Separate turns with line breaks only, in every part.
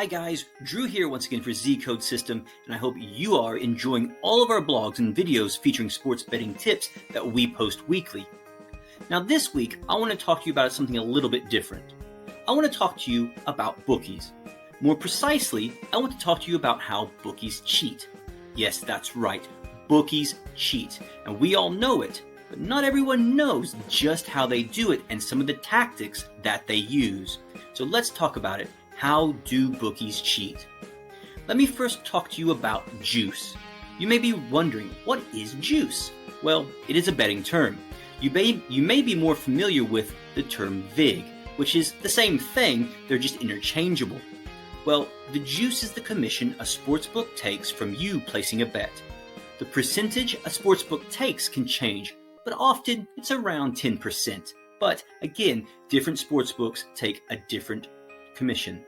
Hi guys, Drew here once again for Z Code System, and I hope you are enjoying all of our blogs and videos featuring sports betting tips that we post weekly. Now this week, I want to talk to you about something a little bit different. I want to talk to you about bookies. More precisely, I want to talk to you about how bookies cheat. Yes, that's right, bookies cheat, and we all know it, but not everyone knows just how they do it and some of the tactics that they use. So let's talk about it. How do bookies cheat? Let me first talk to you about juice. You may be wondering, what is juice? Well, it is a betting term. You may be more familiar with the term vig, which is the same thing, they're just interchangeable. Well, the juice is the commission a sportsbook takes from you placing a bet. The percentage a sportsbook takes can change, but often it's around 10%. But again, different sportsbooks take a different commission.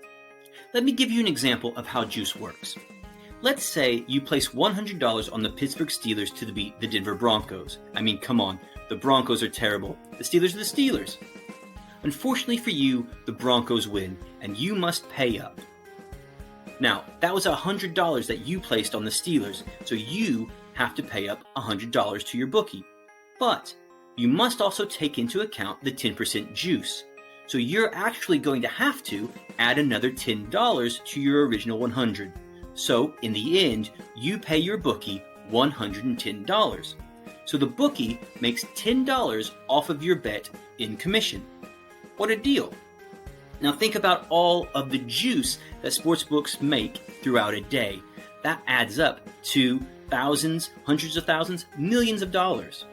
Let me give you an example of how juice works. Let's say you place $100 on the Pittsburgh Steelers to beat the Denver Broncos. I mean, come on, the Broncos are terrible. The Steelers are the Steelers. Unfortunately for you, the Broncos win, and you must pay up. Now, that was $100 that you placed on the Steelers, so you have to pay up $100 to your bookie. But you must also take into account the 10% juice. So you're actually going to have to add another $10 to your original $100. So in the end, you pay your bookie $110. So the bookie makes $10 off of your bet in commission. What a deal. Now think about all of the juice that sportsbooks make throughout a day. That adds up to thousands, hundreds of thousands, millions of dollars.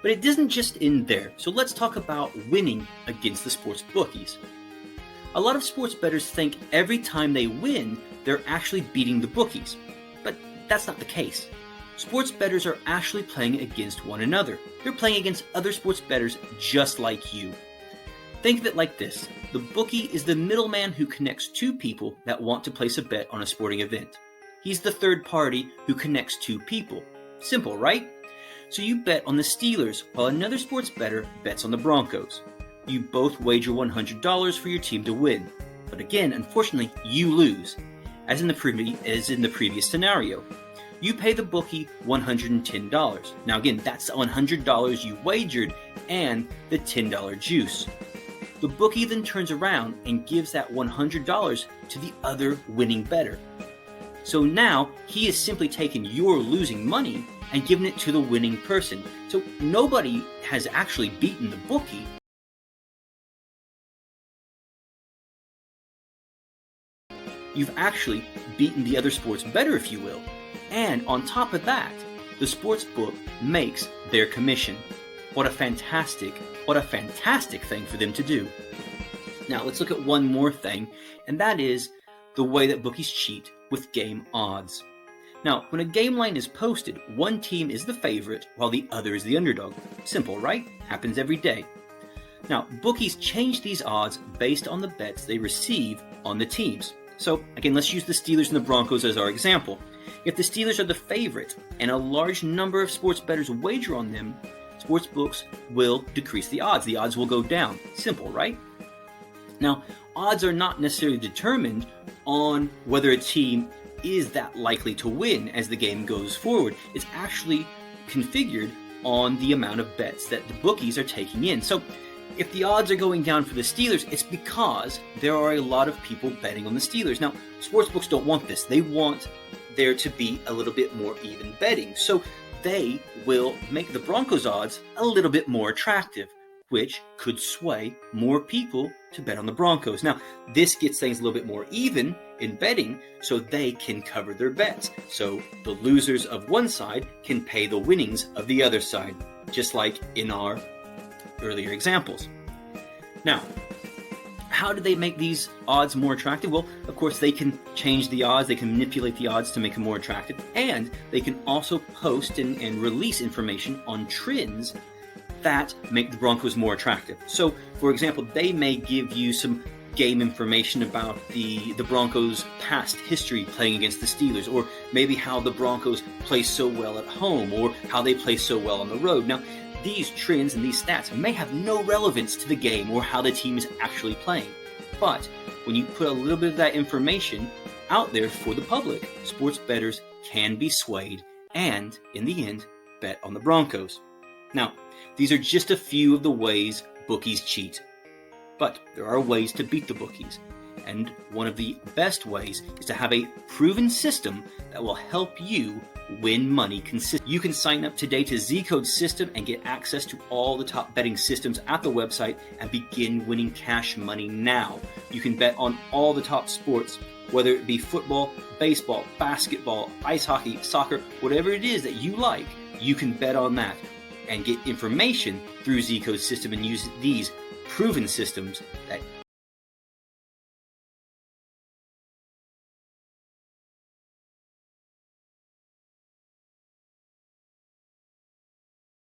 But it doesn't just end there, so let's talk about winning against the sports bookies. A lot of sports bettors think every time they win, they're actually beating the bookies. But that's not the case. Sports bettors are actually playing against one another. They're playing against other sports bettors just like you. Think of it like this. The bookie is the middleman who connects two people that want to place a bet on a sporting event. He's the third party who connects two people. Simple, right? So you bet on the Steelers while another sports bettor bets on the Broncos. You both wager $100 for your team to win. But again, unfortunately, you lose, as in the previous scenario. You pay the bookie $110. Now again, that's $100 you wagered and the $10 juice. The bookie then turns around and gives that $100 to the other winning bettor. So now he is simply taking your losing money and giving it to the winning person. So nobody has actually beaten the bookie. You've actually beaten the other sports bettor, if you will. And on top of that, the sports book makes their commission. What a fantastic thing for them to do. Now let's look at one more thing, and that is the way that bookies cheat with game odds. Now, when a game line is posted, one team is the favorite while the other is the underdog. Simple, right? Happens every day. Now, bookies change these odds based on the bets they receive on the teams. So, again, let's use the Steelers and the Broncos as our example. If the Steelers are the favorite and a large number of sports bettors wager on them, sports books will decrease the odds. The odds will go down. Simple, right? Now, odds are not necessarily determined on whether a team is that likely to win as the game goes forward. It's actually configured on the amount of bets that the bookies are taking in. So if the odds are going down for the Steelers, it's because there are a lot of people betting on the Steelers. Now, sportsbooks don't want this. They want there to be a little bit more even betting. So they will make the Broncos odds a little bit more attractive, which could sway more people to bet on the Broncos. Now, this gets things a little bit more even in betting, so they can cover their bets. So the losers of one side can pay the winnings of the other side, just like in our earlier examples. Now, how do they make these odds more attractive? Well, of course, they can change the odds, they can manipulate the odds to make them more attractive, and they can also post and release information on trends that make the Broncos more attractive. So, for example, they may give you some game information about the Broncos' past history playing against the Steelers, or maybe how the Broncos play so well at home, or how they play so well on the road. Now, these trends and these stats may have no relevance to the game or how the team is actually playing. But when you put a little bit of that information out there for the public, sports bettors can be swayed and, in the end, bet on the Broncos. Now, these are just a few of the ways bookies cheat. But there are ways to beat the bookies. And one of the best ways is to have a proven system that will help you win money consistently. You can sign up today to Z-Code's system and get access to all the top betting systems at the website and begin winning cash money now. You can bet on all the top sports, whether it be football, baseball, basketball, ice hockey, soccer, whatever it is that you like, you can bet on that and get information through Z-Code's system and use these proven systems that